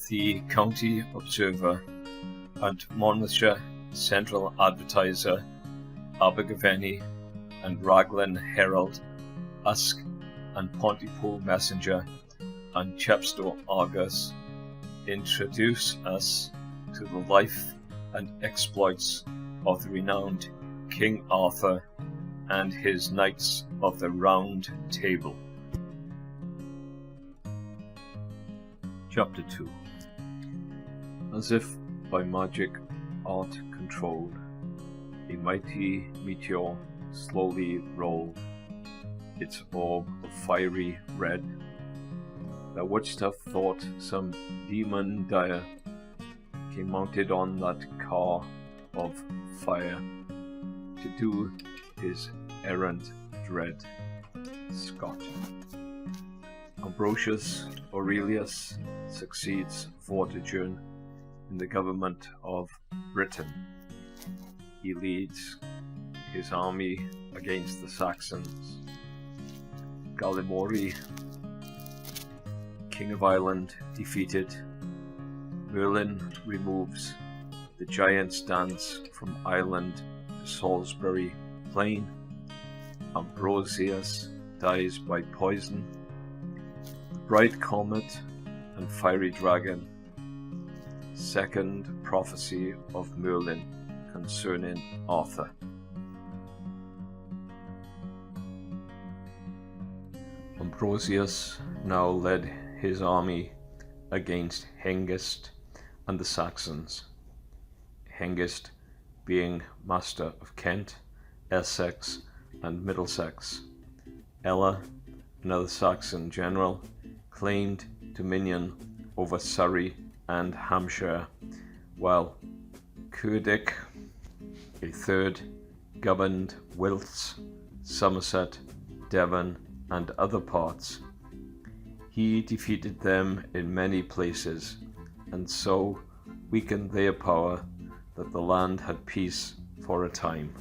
the County Observer and Monmouthshire Central Advertiser, Abergavenny and Raglan Herald, Usk and Pontypool Messenger and Chepstow Argus introduce us to the life and exploits of the renowned King Arthur and his Knights of the Round Table. Chapter 2. As if by magic art controlled, a mighty meteor slowly rolled, its orb of fiery red. Thou wouldst have thought some demon dire came mounted on that car of fire to do his errand dread. Scott. Ambrosius Aurelius succeeds Vortigern in the government of Britain. He leads his army against the Saxons. Gallimori, King of Ireland, defeated. Merlin removes the giant's dance from Ireland to Salisbury Plain. Ambrosius dies by poison. The bright comet and fiery dragon. Second prophecy of Merlin concerning Arthur. Ambrosius now led his army against Hengist and the Saxons. Hengist being master of Kent, Essex and Middlesex. Ella, another Saxon general, claimed dominion over Surrey and Hampshire, while Cerdic, a third, governed Wilts, Somerset, Devon and other parts. He defeated them in many places, and so weakened their power that the land had peace for a time.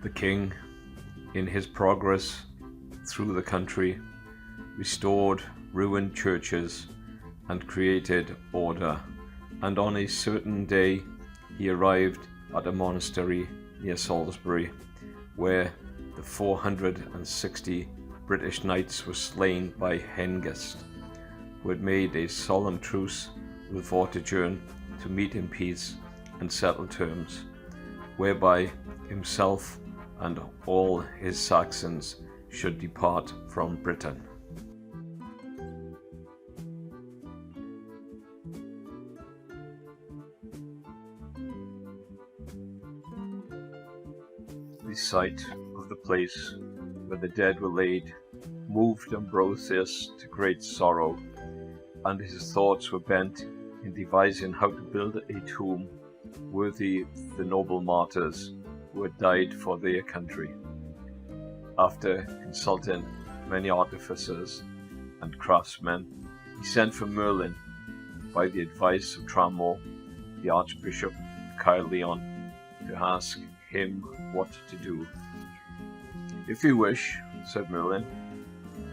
The king, in his progress through the country, restored ruined churches and created order, and on a certain day he arrived at a monastery near Salisbury, where the 460 British knights were slain by Hengist, who had made a solemn truce with Vortigern to meet in peace and settle terms, whereby himself and all his Saxons should depart from Britain. The sight of the place where the dead were laid moved Ambrosius to great sorrow, and his thoughts were bent in devising how to build a tomb worthy the noble martyrs who had died for their country. After consulting many artificers and craftsmen, he sent for Merlin by the advice of Tramor, the Archbishop of Caerleon, to ask him what to do. If you wish, said Merlin,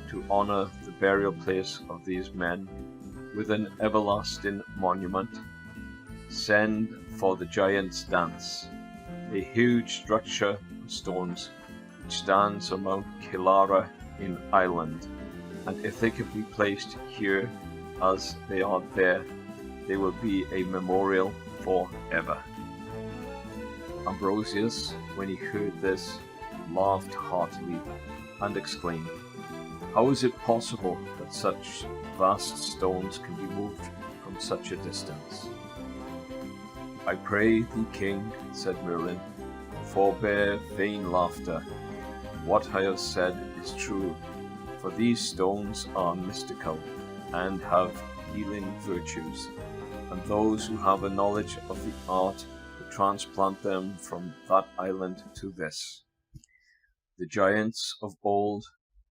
to honour the burial place of these men with an everlasting monument, send for the giant's dance, a huge structure of stones which stands on Mount Killara in Ireland, and if they can be placed here as they are there, they will be a memorial forever. Ambrosius, when he heard this, laughed heartily and exclaimed, "How is it possible that such vast stones can be moved from such a distance?" "I pray thee, king," said Merlin, "forbear vain laughter. What I have said is true, for these stones are mystical and have healing virtues, and those who have a knowledge of the art to transplant them from that island to this. The giants of old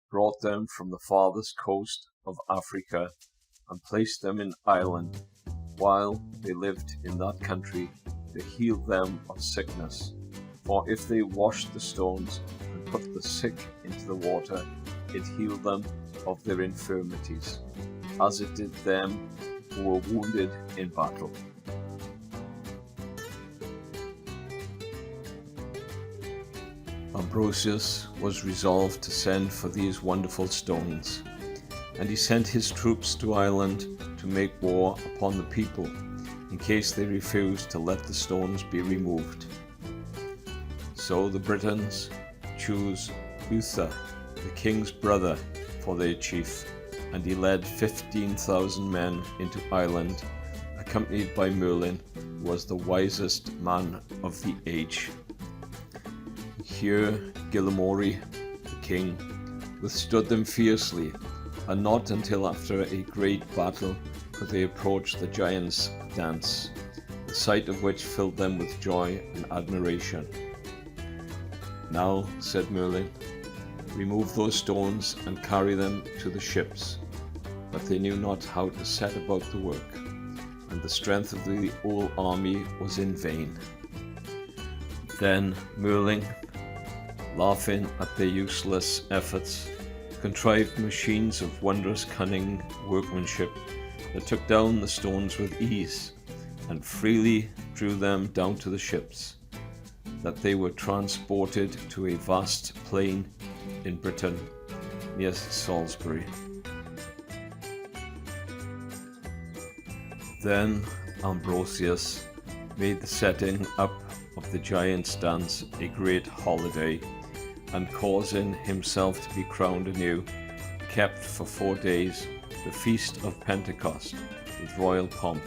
brought them from the farthest coast of Africa and placed them in Ireland, while they lived in that country, to heal them of sickness. For if they washed the stones and put the sick into the water, it healed them of their infirmities. as it did them who were wounded in battle. Ambrosius was resolved to send for these wonderful stones, and he sent his troops to Ireland to make war upon the people, in case they refused to let the stones be removed. So the Britons chose Uther, the king's brother, for their chief, and he led 15,000 men into Ireland, accompanied by Merlin, who was the wisest man of the age. Here Gillamori, the king, withstood them fiercely, and not until after a great battle could they approach the giants' dance, the sight of which filled them with joy and admiration. Now, said Merlin, remove those stones and carry them to the ships. But they knew not how to set about the work, and the strength of the whole army was in vain. Then Merlin, laughing at their useless efforts, contrived machines of wondrous cunning workmanship that took down the stones with ease, and freely drew them down to the ships, that they were transported to a vast plain in Britain near Salisbury. Then Ambrosius made the setting up of the giants' dance a great holiday, and causing himself to be crowned anew, kept for 4 days the feast of Pentecost with royal pomp,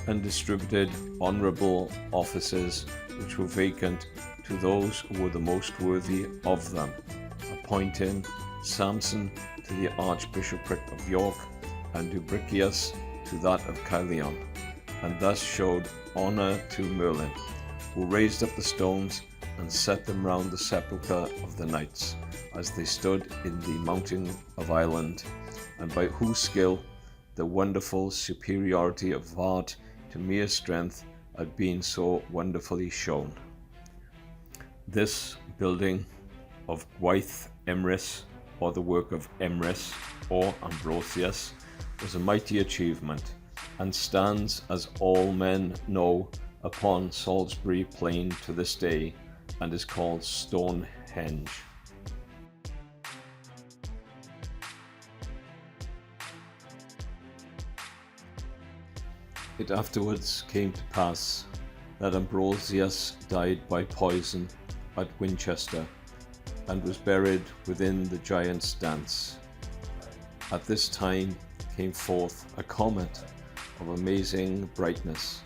and distributed honourable offices which were vacant to those who were the most worthy of them, appointing Samson to the archbishopric of York, and Dubricius to that of Caerleon, and thus showed honour to Merlin, who raised up the stones and set them round the sepulchre of the knights, as they stood in the mountain of Ireland, and by whose skill the wonderful superiority of art to mere strength had been so wonderfully shown. This building of Gwaith Emrys, or the work of Emrys or Ambrosius, was a mighty achievement, and stands, as all men know, upon Salisbury Plain to this day, and is called Stonehenge. It afterwards came to pass that Ambrosius died by poison at Winchester, and was buried within the giants' dance. At this time came forth a comet of amazing brightness,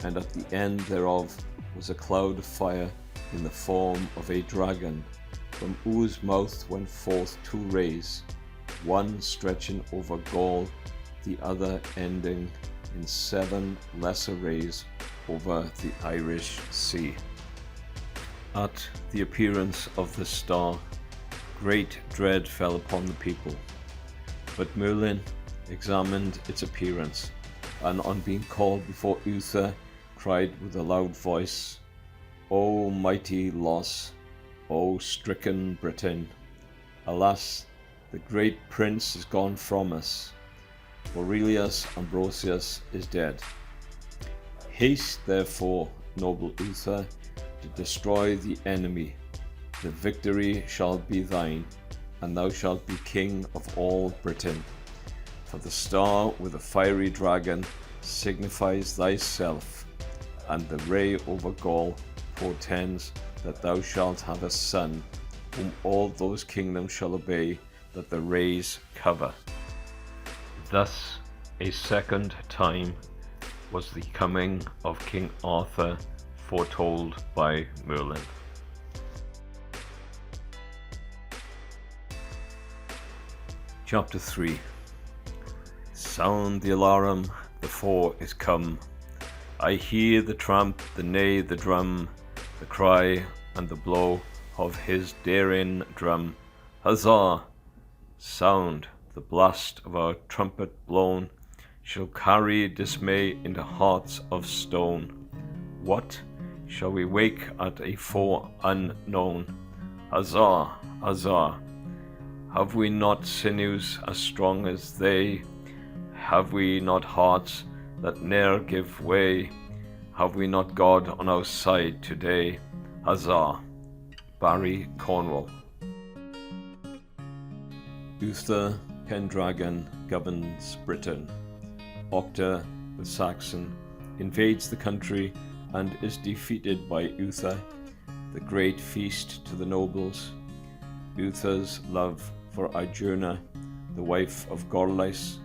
and at the end thereof was a cloud of fire in the form of a dragon, from whose mouth went forth 2 rays, one stretching over Gaul, the other ending in 7 lesser rays over the Irish Sea. At the appearance of this star, great dread fell upon the people, but Merlin examined its appearance, and on being called before Uther, cried with a loud voice, O mighty loss, O stricken Britain! Alas, the great prince is gone from us. Aurelius Ambrosius is dead. Haste therefore, noble Uther, to destroy the enemy. The victory shall be thine, and thou shalt be king of all Britain. For the star with the fiery dragon signifies thyself, and the ray over Gaul portends that thou shalt have a son, whom all those kingdoms shall obey that the rays cover. Thus a second time was the coming of King Arthur foretold by Merlin. Chapter 3. Sound the alarum, the foe is come. I hear the tramp, the neigh, the drum, the cry and the blow of his daring drum. Huzzah! Sound, the blast of our trumpet blown, shall carry dismay into hearts of stone. What? Shall we wake at a foe unknown? Huzzah! Huzzah! Have we not sinews as strong as they? have we not hearts that ne'er give way? Have we not God on our side today? Huzzah! Barry, Cornwall. Uther Pendragon governs Britain. Octa the Saxon invades the country and is defeated by Uther. The great feast to the nobles. Uther's love for Idurna, the wife of Gorlais,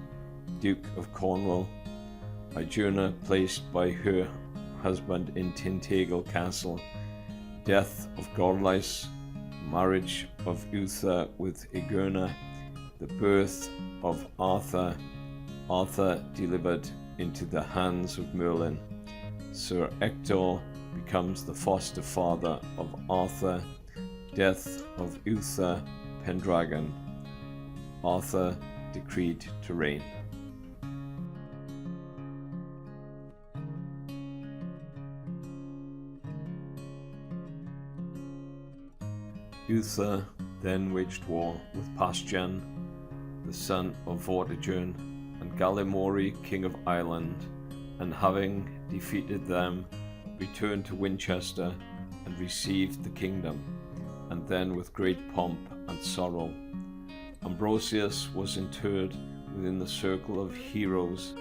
Duke of Cornwall. Idurna placed by her husband in Tintagel Castle. Death of Gorlais, marriage of Uther with Igurna, the birth of Arthur, Arthur delivered into the hands of Merlin. Sir Ector becomes the foster father of Arthur. Death of Uther Pendragon. Arthur decreed to reign. Uther then waged war with Pasjan, the son of Vortigern, and Gallimori, king of Ireland, and having defeated them, returned to Winchester and received the kingdom, and then with great pomp and sorrow. Ambrosius was interred within the circle of heroes,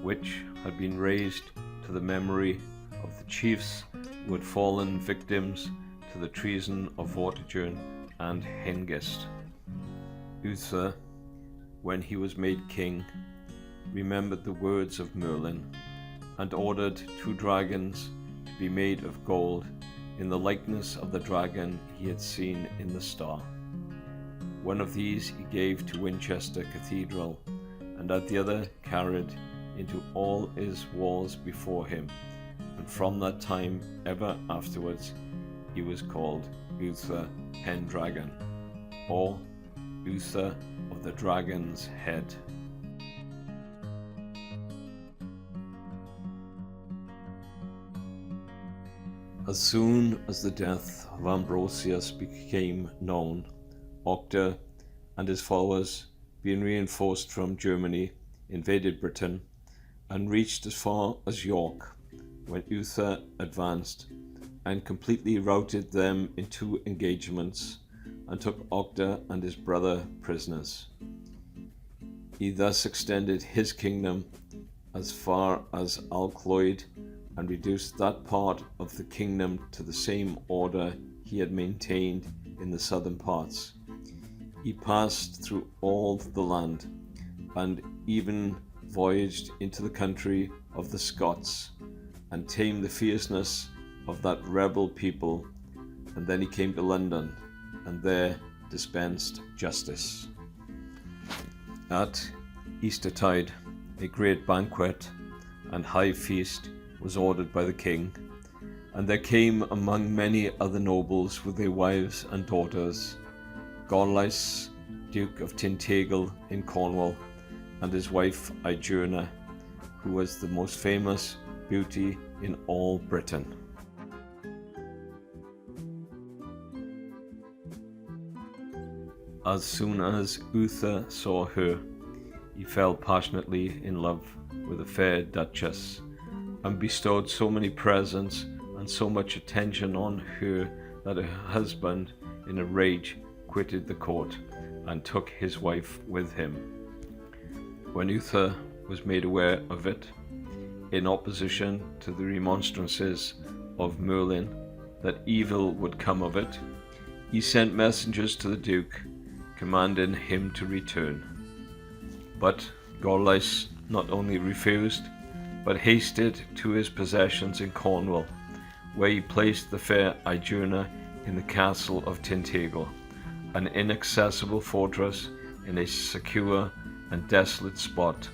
which had been raised to the memory of the chiefs who had fallen victims to the treason of Vortigern and Hengist. Uther, when he was made king, remembered the words of Merlin, and ordered 2 dragons to be made of gold in the likeness of the dragon he had seen in the star. One of these he gave to Winchester Cathedral, and at the other carried into all his walls before him, and from that time ever afterwards he was called Uther Pendragon, or Uther of the Dragon's Head. As soon as the death of Ambrosius became known, Octa and his followers, being reinforced from Germany, invaded Britain and reached as far as York, when Uther advanced and completely routed them in 2 engagements, and took Octa and his brother prisoners. He thus extended his kingdom as far as Alcloyd, and reduced that part of the kingdom to the same order he had maintained in the southern parts. He passed through all the land, and even voyaged into the country of the Scots, and tamed the fierceness of that rebel people, and then he came to London, and there dispensed justice. At Eastertide, a great banquet and high feast was ordered by the king, and there came among many other nobles with their wives and daughters, Gorlais, Duke of Tintagel in Cornwall, and his wife Idurna, who was the most famous beauty in all Britain. As soon as Uther saw her, he fell passionately in love with the fair Duchess, and bestowed so many presents and so much attention on her that her husband, in a rage, quitted the court and took his wife with him. When Uther was made aware of it, in opposition to the remonstrances of Merlin that evil would come of it, he sent messengers to the Duke, commanding him to return. But Gorlais not only refused, but hasted to his possessions in Cornwall, where he placed the fair Idurna in the castle of Tintagel, an inaccessible fortress in a secure and desolate spot,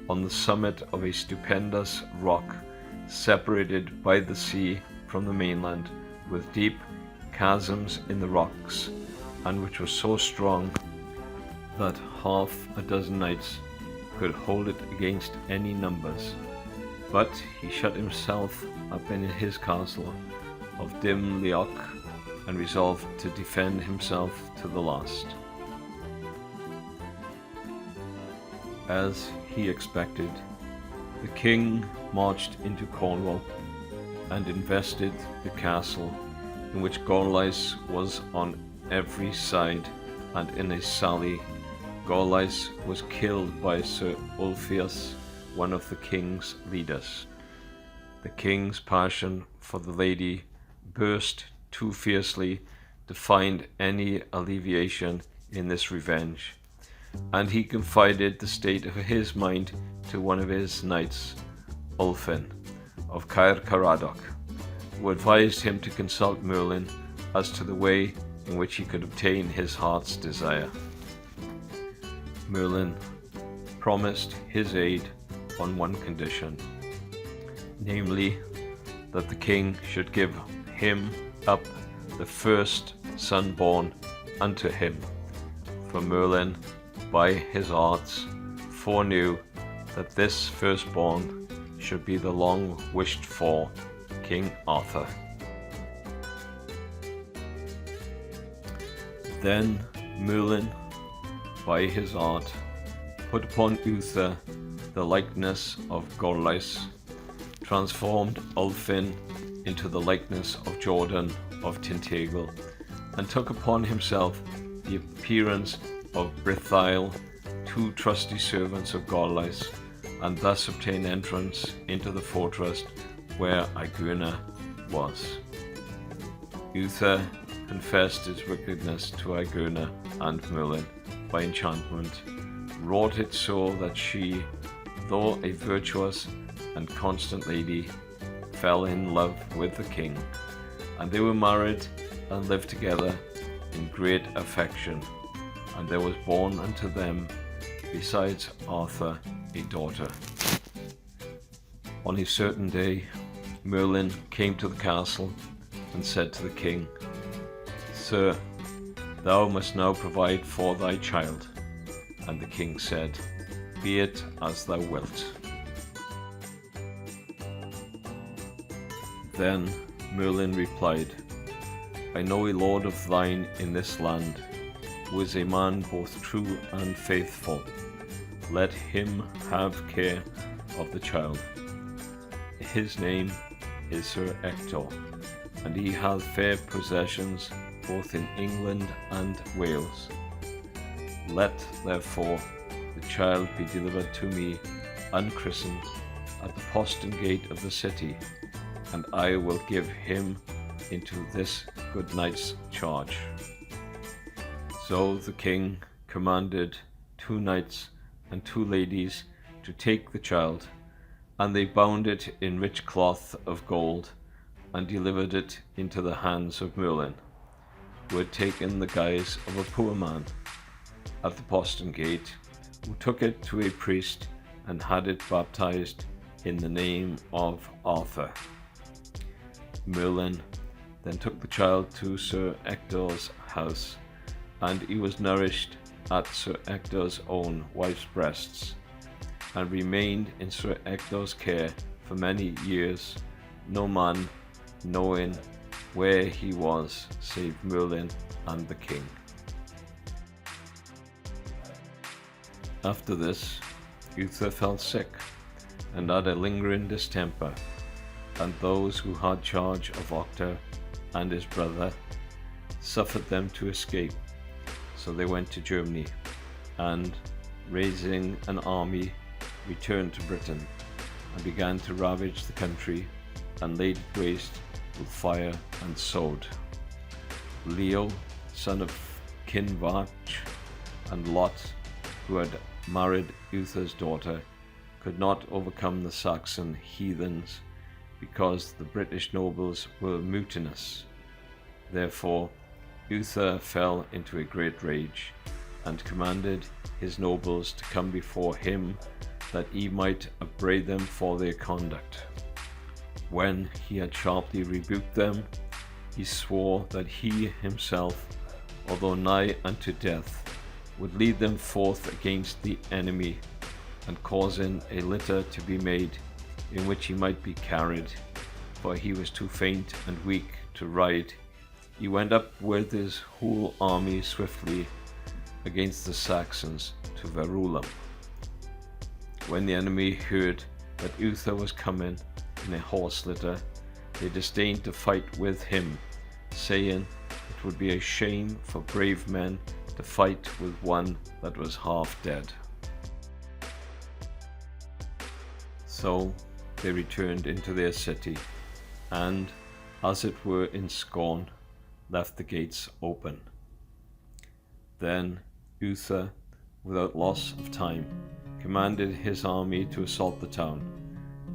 on the summit of a stupendous rock, separated by the sea from the mainland, with deep chasms in the rocks, and which was so strong that half a dozen knights could hold it against any numbers. But he shut himself up in his castle of Dimleoch, and resolved to defend himself to the last. As he expected, the king marched into Cornwall and invested the castle, in which Gorlice was on every side, and in a sally Gorlice was killed by Sir Ulfius, one of the king's leaders. The king's passion for the lady burst too fiercely to find any alleviation in this revenge, and he confided the state of his mind to one of his knights, Ulfin of Caer Caradoc, who advised him to consult Merlin as to the way in which he could obtain his heart's desire. Merlin promised his aid on one condition, namely that the king should give him up the first son born unto him, for Merlin by his arts foreknew that this firstborn should be the long wished for King Arthur. Then Merlin by his art put upon Uther the likeness of Gorlice, transformed Ulfin into the likeness of Jordan of Tintagel, and took upon himself the appearance of Brithail, two trusty servants of Gorlice, and thus obtained entrance into the fortress where Aegurna was. Uther confessed his wickedness to Aegurna, and Merlin, by enchantment, wrought it so that she, though a virtuous and constant lady, fell in love with the king, and they were married and lived together in great affection, and there was born unto them, besides Arthur, a daughter. On a certain day, Merlin came to the castle and said to the king, "Sir, thou must now provide for thy child." And the king said, "Be it as thou wilt." Then Merlin replied, "I know a lord of thine in this land, who is a man both true and faithful. Let him have care of the child. His name is Sir Ector, and he hath fair possessions both in England and Wales. Let therefore the child be delivered to me unchristened at the postern gate of the city, and I will give him into this good knight's charge." So the king commanded 2 knights and 2 ladies to take the child, and they bound it in rich cloth of gold, and delivered it into the hands of Merlin, who had taken the guise of a poor man, at the postern gate, who took it to a priest and had it baptized in the name of Arthur. Merlin then took the child to Sir Ector's house, and he was nourished at Sir Ector's own wife's breasts, and remained in Sir Ector's care for many years, no man knowing where he was save Merlin and the king. After this, Uther fell sick and had a lingering distemper, and those who had charge of Octa and his brother suffered them to escape. So they went to Germany, and, raising an army, returned to Britain, and began to ravage the country, and laid it waste with fire and sword. Leo, son of Kinvarch, and Lot, who had married Uther's daughter, could not overcome the Saxon heathens, because the British nobles were mutinous. Therefore Uther fell into a great rage, and commanded his nobles to come before him, that he might upbraid them for their conduct. When he had sharply rebuked them, he swore that he himself, although nigh unto death, would lead them forth against the enemy, and causing a litter to be made, in which he might be carried, for he was too faint and weak to ride, he went up with his whole army swiftly against the Saxons to Verulam. When the enemy heard that Uther was coming in a horse litter, they disdained to fight with him, saying it would be a shame for brave men to fight with one that was half dead. So they returned into their city, and, as it were in scorn, left the gates open. Then Uther, without loss of time, commanded his army to assault the town,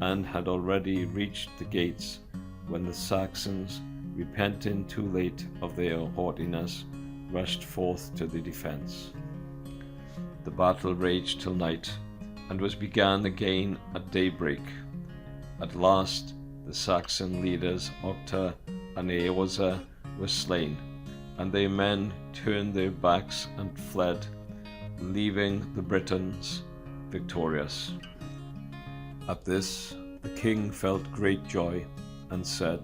and had already reached the gates when the Saxons, repenting too late of their haughtiness, rushed forth to the defence. The battle raged till night, and was begun again at daybreak. At last the Saxon leaders Octa and Eosa were slain, and their men turned their backs and fled, leaving the Britons victorious. At this the king felt great joy, and said,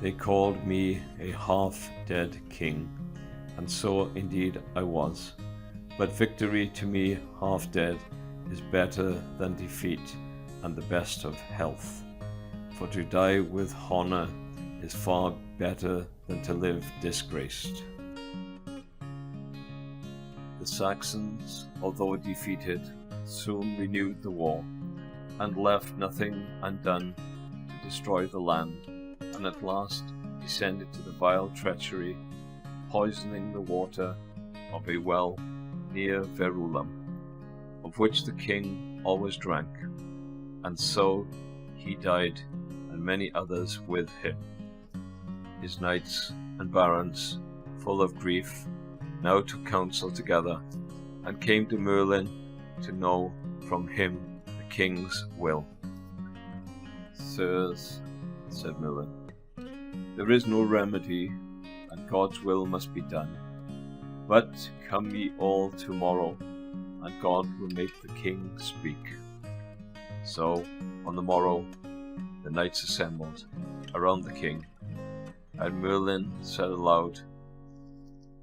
"They called me a half-dead king, and so indeed I was. But victory to me half-dead is better than defeat and the best of health. For to die with honour is far better than to live disgraced." The Saxons, although defeated, soon renewed the war, and left nothing undone to destroy the land, and at last descended to the vile treachery, poisoning the water of a well near Verulam, of which the king always drank, and so he died, and many others with him. His knights and barons, full of grief, now took counsel together, and came to Merlin to know from him the king's will. "Sirs," said Merlin, "there is no remedy, and God's will must be done. But come ye all tomorrow, and God will make the king speak." So, on the morrow, the knights assembled around the king, and Merlin said aloud,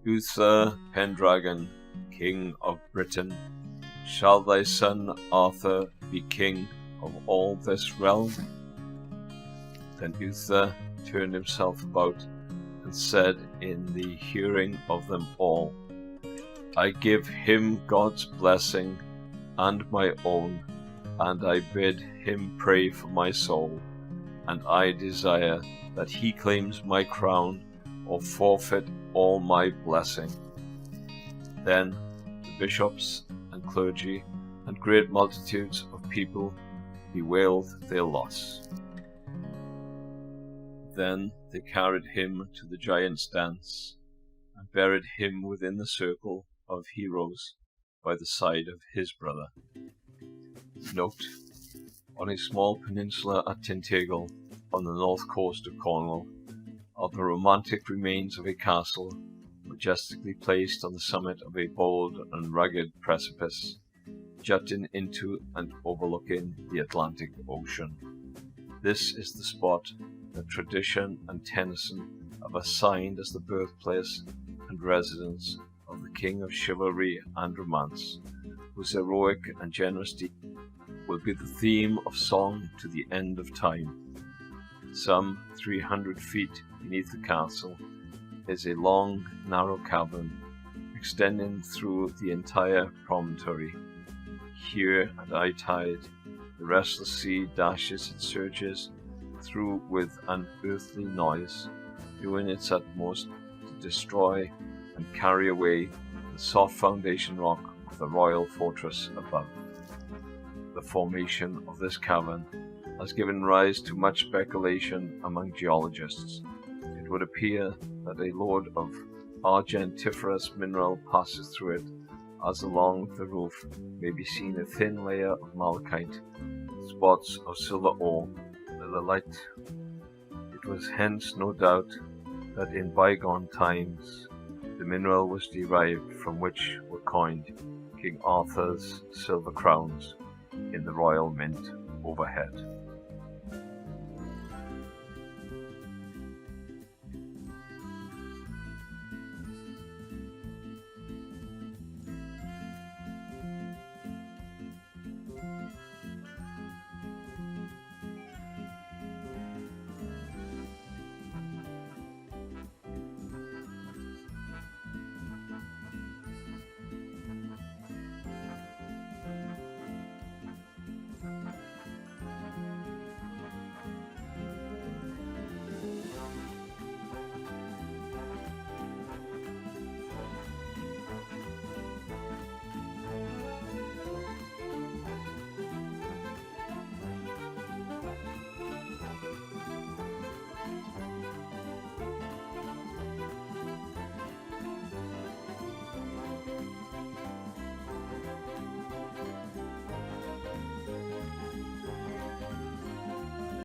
"Uther Pendragon, king of Britain, shall thy son Arthur be king of all this realm?" Then Uther turned himself about and said in the hearing of them all, "I give him God's blessing and my own, and I bid him pray for my soul, and I desire that he claims my crown or forfeit all my blessing." Then the bishops and clergy and great multitudes of people bewailed their loss. Then they carried him to the giant's dance, and buried him within the circle of heroes by the side of his brother. Note: on a small peninsula at Tintagel, on the north coast of Cornwall, are the romantic remains of a castle, majestically placed on the summit of a bold and rugged precipice, jutting into and overlooking the Atlantic Ocean. This is the spot that tradition and Tennyson have assigned as the birthplace and residence of the king of chivalry and romance, whose heroic and generous deeds will be the theme of song to the end of time. Some 300 feet beneath the castle is a long, narrow cavern extending through the entire promontory. Here at high tide, the restless sea dashes its surges through with unearthly noise, doing its utmost to destroy and carry away the soft foundation rock of the royal fortress above. The formation of this cavern has given rise to much speculation among geologists. It would appear that a lode of argentiferous mineral passes through it, as along the roof may be seen a thin layer of malachite, spots of silver ore, the light. It was hence no doubt that in bygone times the mineral was derived from which were coined King Arthur's silver crowns in the royal mint overhead.